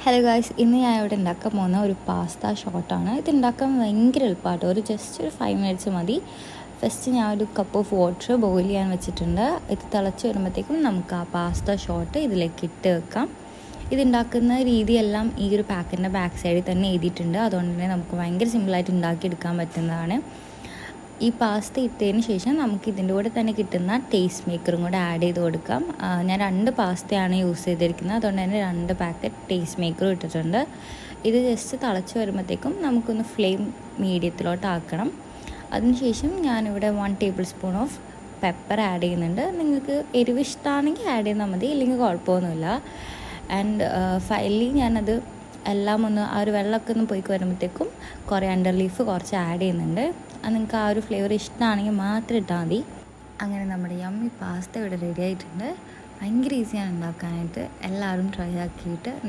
Hello guys, ഇന്ന് ഞാൻ ഇവിടെ ഉണ്ടാക്കാൻ പോകുന്ന ഒരു പാസ്ത ഷോട്ടാണ്. ഇത് ഉണ്ടാക്കാൻ ഭയങ്കര എളുപ്പമാട്ടോ. ജസ്റ്റ് ഒരു 5 മിനിറ്റ്സ് മതി. ഫസ്റ്റ് ഞാൻ ഒരു കപ്പ് ഓഫ് വാട്ടർ ബോയിൽ ചെയ്യാൻ വെച്ചിട്ടുണ്ട്. ഇത് തിളച്ച് വരുമ്പോഴത്തേക്കും നമുക്ക് ആ പാസ്ത ഷോട്ട് ഇതിലേക്ക് ഇട്ട് വെക്കാം. ഇതുണ്ടാക്കുന്ന രീതിയെല്ലാം ഈ ഒരു പാക്കിൻ്റെ ബാക്ക് സൈഡിൽ തന്നെ എഴുതിയിട്ടുണ്ട്. അതുകൊണ്ട് തന്നെ നമുക്ക് ഭയങ്കര സിമ്പിളായിട്ട് ഉണ്ടാക്കിയെടുക്കാൻ പറ്റുന്നതാണ്. ഈ പാസ്ത ഇട്ടതിന് ശേഷം നമുക്ക് ഇതിൻ്റെ കൂടെ തന്നെ കിട്ടുന്ന ടേസ്റ്റ് മേക്കറും കൂടെ ആഡ് ചെയ്ത് കൊടുക്കാം. ഞാൻ 2 പാസ്തയാണ് യൂസ് ചെയ്തിരിക്കുന്നത്. അതുകൊണ്ട് തന്നെ 2 പാക്കറ്റ് ടേസ്റ്റ് മേക്കറും ഇട്ടിട്ടുണ്ട്. ഇത് ജസ്റ്റ് തിളച്ച് വരുമ്പോഴത്തേക്കും നമുക്കൊന്ന് ഫ്ലെയിം മീഡിയത്തിലോട്ട് ആക്കണം. അതിനുശേഷം ഞാനിവിടെ 1 table spoon of pepper add ചെയ്യുന്നുണ്ട്. നിങ്ങൾക്ക് എരിവ് ഇഷ്ടമാണെങ്കിൽ ആഡ് ചെയ്താൽ മതി, ഇല്ലെങ്കിൽ കുഴപ്പമൊന്നുമില്ല. ആൻഡ് ഫൈനലി ഞാനത് എല്ലാം ഒന്ന് ആ ഒരു വെള്ളമൊക്കെ ഒന്ന് പോയി വരുമ്പോഴത്തേക്കും കൊറിയാണ്ടർ ലീഫ് കുറച്ച് ആഡ് ചെയ്യുന്നുണ്ട്. അത് നിങ്ങൾക്ക് ആ ഒരു ഫ്ലേവർ ഇഷ്ടമാണെങ്കിൽ മാത്രം ഇട്ടാൽ മതി. അങ്ങനെ നമ്മുടെ യമ്മി പാസ്ത ഇവിടെ റെഡി ആയിട്ടുണ്ട്. ഭയങ്കര ഈസിയാണ് ഉണ്ടാക്കാനായിട്ട്. എല്ലാവരും ട്രൈ ആക്കിയിട്ട്